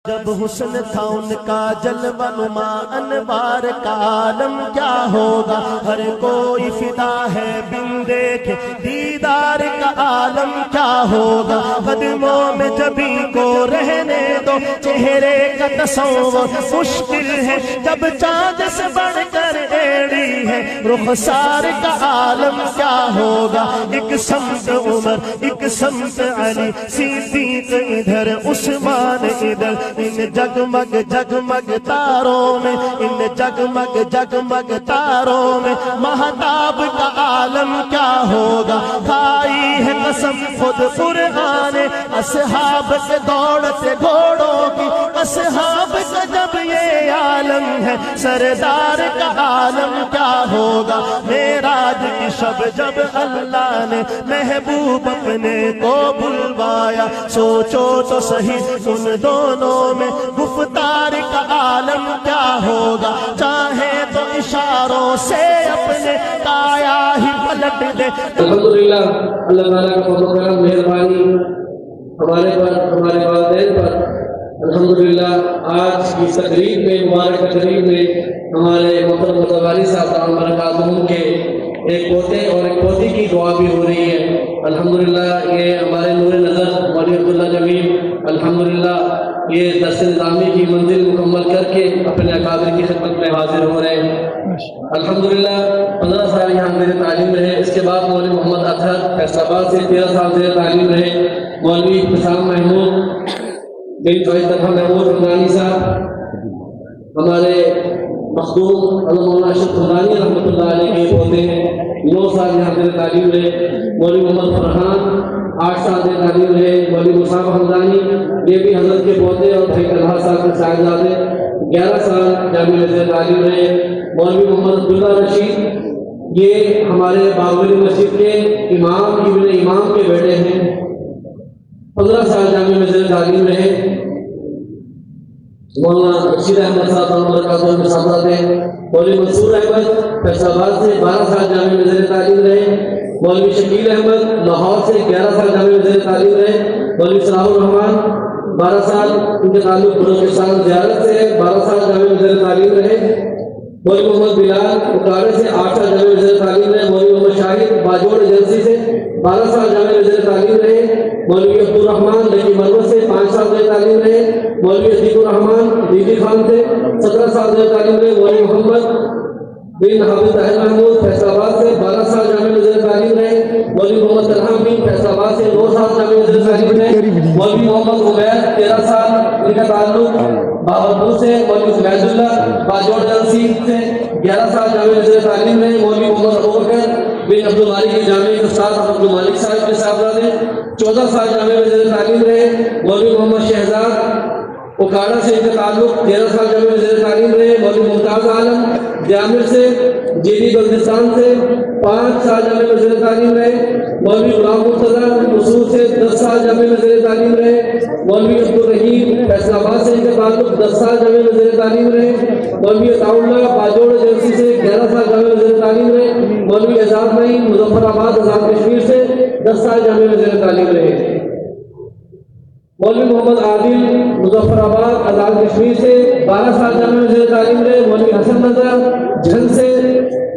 جب حسن تھا ان کا جلوہ نما انوار کا عالم کیا ہوگا، ہر کوئی فدا ہے بن دیکھے دیدار کا عالم کیا ہوگا، قدموں میں جبھی کو رہنے دو چہرے کا تصور مشکل ہے، جب چاند سے بڑھ کر ایڑی ہے رخسار کا عالم کیا ہوگا، ایک سمت عمر ایک سمت علی صدیق ادھر عثمان ادھر، ان جگمگ جگمگ تاروں میں ان جگمگ جگمگ تاروں میں مہتاب کا عالم کیا ہوگا، کھائی ہے قسم خود قرآن اصحاب کے دوڑتے گھوڑوں کی، اصحاب کا جب یہ عالم ہے سردار کا عالم کیا ہوگا، معراج کی شب جب اللہ نے محبوب اپنے کو بلوایا، سوچو تو صحیح ان دونوں میں گفتار کا عالم کیا ہوگا، چاہے تو اشاروں سے اپنے کایا ہی پلٹ دے۔ الحمدللہ اللہ تعالیٰ کا فضل و کرم مہربانی ہمارے پر ہمارے والدین پر، الحمدللہ آج کی تقریب میں مبارک تقریب میں ہمارے محترم متوالی صاحب دامت برکاتہم کے ایک پوتے اور ایک پوتی کی دعا بھی ہو رہی ہے، الحمدللہ یہ ہمارے نور نظر مولوی عبداللہ جمیل الحمدللہ یہ درس نظامی کی منزل مکمل کر کے اپنے اکابر کی خدمت میں حاضر ہو رہے ہیں، الحمدللہ 15 سال یہاں زیر تعلیم رہے، اس کے بعد مولوی محمد اطہر فیصل آباد سے 13 سال زیر تعلیم رہے، مولوی حسام محمود بن طلحہ محمود حمدانی صاحب ہمارے مخدوم اللہ مولانا اشرف حمدانی رحمۃ اللہ علیہ کے پوتے ہیں، 9 سال یہاں زیر تعلیم رہے، مولوی محمد فرحان 8 سال زیر تعلیم رہے، مولوی مصعب حمدانی یہ بھی حضرت کے پوتے اور بھائی طلحہ صاحب کے صاحبزادے 11 سال جامعہ میں زیر تعلیم رہے، مولوی محمد عبداللہ رشید یہ ہمارے باغولی مسجد کے امام ابن امام کے بیٹے ہیں، 15 سال جامعہ میں زیر تعلیم رہے، مولانا رشید احمد صاحب برکاتہ کے صاحبزادے، مولوی منصور احمد فیصل آباد سے 12 سال جامعہ میں زیر تعلیم رہے، مولوی شکیل احمد لاہور سے 11 سال جامعہ میں زیر تعلیم رہے، مولوی صلاح الرحمان 12 سال ان کے تعلق بلوچستان زیارت سے 12 سال جامعہ میں زیر تعلیم رہے، مولوی محمد بلال اکارے سے 8 سال جامعہ میں زیر تعلیم رہے، مولوی محمد شاہد باجوڑ ایجنسی سے 12 سال جامعہ میں زیر تعلیم رہے، مولوی عبدالرحمان لکی مروت سے 5 سال زیر تعلیم رہے، مولوی عتیق الرحمان دیدی خان سے 17 سال زیر تعلیم رہے، مولوی محمد بن حافظ طاہر محمود فیصل آباد سے 12 سال جامعہ میں زیر تعلیم رہے، مولوی محمد طلحہ بن فیصل آباد سے 9 سال جامعہ میں زیر تعلیم رہے، مولوی محمد عبید 13 سال ان کا تعلق بہاولپور سے، مولوی عبید اللہ باجوڑ ایجنسی سے 11 سال جامعہ میں زیر تعلیم رہے، مولوی محمد ابوبکر بن عبدالمالک کی جامعہ کے استاد عبدالمالک صاحب کے صاحبزادے 14 سال جامعہ میں زیر تعلیم رہے، مولوی محمد شہزاد اکاڑا سے ان کا تعلق 13 سال جامعہ میں زیر تعلیم رہے، مولوی ممتاز عالم جامع سے جیلی بلتستان سے 5 سال جامعہ میں زیر تعلیم رہے، مولوی غلام مرتضیٰ اصول سے 10 سال جامعہ میں زیر تعلیم رہے، مولوی عبدالرحیم فیصل آباد سے ان کا تعلق 10 سال جامعہ میں زیر تعلیم رہے، مولوی عطاء اللہ باجوڑ ایجنسی سے 11 سال جامعہ میں زیر تعلیم رہے، مولوی اعزاز نعیم مظفر آباد آزاد کشمیر سے 10 سال جامعہ میں زیر تعلیم رہے، مولوی محمد عادل مظفر آباد آزاد کشمیر سے 12 سال جامعہ میں زیر تعلیم رہے، مولوی حسن نظر جھنگ سے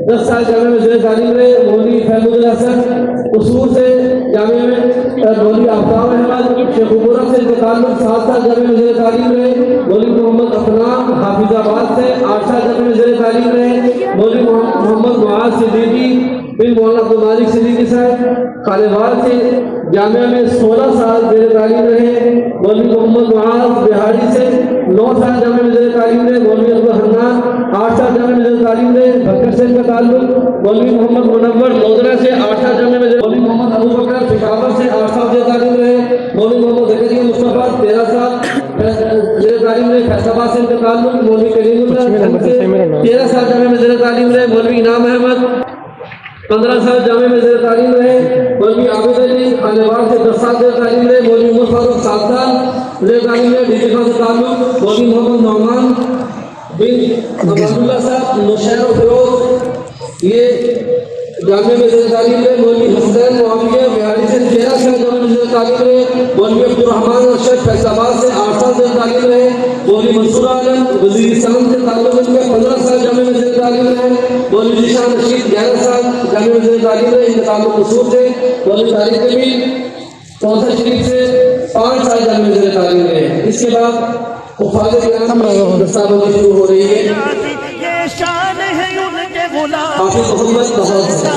10 سال جامعہ میں زیر تعلیم رہے، مولوی فیض الحسن اصول سے جامعہ میں، مولوی آفتاب احمد شیخ پورہ سے ان کا تعلق 7 سال جامعہ میں زیر تعلیم رہے، مولوی محمد افنان حافظ آباد سے 8 سال جامعہ میں زیر تعلیم رہے، مولوی محمد معاذ صدیقی بن مولانا عبدالمالک صدیقی صاحب خالوال سے جامعہ میں 16 سال زیر تعلیم رہے، مولوی محمد معاذ بہاری سے 9 سال جامعہ میں زیر تعلیم رہے، مولوی عبدالحنان 8 سال جامعہ میں زیر تعلیم رہے، بھکر سے ان کا تعلق، مولوی محمد منور لودھرا سے 8 سال جامعہ میں، مولوی محمد ابوبکر پشاور سے 8 سال زیر تعلیم رہے، مولوی محمد زکریا مصطفیٰ 13 سال زیر تعلیم رہے، فیصل آباد سے ان کا تعلق، مولوی کریم اللہ سے 13 سال جامعہ میں زیر تعلیم رہے، مولوی انعام احمد 15 سال جامعہ میں زیر تعلیم رہے، مولوی عابد علی خانوار سے 10 سال زیر تعلیم رہے، مولوی عمر فاروق 7 سال زیر تعلیم رہے، ڈی خان سے تعلق، مولوی محمد نعمان بن عبداللہ صاحب نوشہر و فیروز یہ جامعہ میں زیر تعلیم رہے، مولوی حسین معاویہ بہاری سے 13 سال جامعہ میں زیر تعلیم رہے، مولوی عبدالرحمان ارشد فیصل آباد سے 8 سال زیر تعلیم رہے، مولوی منصور عالم وزیرستان سے تعلق ان کا 15 سال جامعہ میں زیر تعلیم رہے. مولوی ذیشان رشید 11 سال جامعہ میں زیر تعلیم رہے ان کا تعلق قصور سے. مولوی طارق کبیر چوتھا شریف سے 5 سال جامعہ میں زیر تعلیم رہے. اس کے بعد حفاظ کرام کی دستاویزی شروع ہو رہی ہے. یہ شان ہے ان کے غلام حافظ محمد لاہور سے.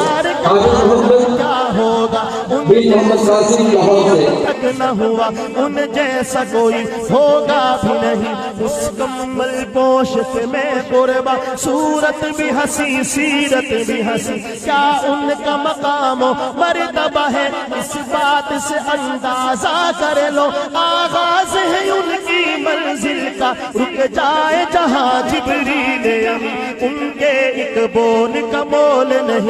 حافظ محمد کیا ہوگا ان بن محمد قاسم لاہور سے. تک نہ ہوا ان جیسا کوئی ہوگا بھی نہیں. اس کمل پوشت میں قربا صورت بھی ہنسی سیرت بھی ہنسی. کیا ان کا مقام و مرتبہ ہے اس بات سے اندازہ کر لو. آغاز ہے ان کی منزل کا رک جائے جہاں جبریل امی. ان کے ایک بون کا مول نہیں.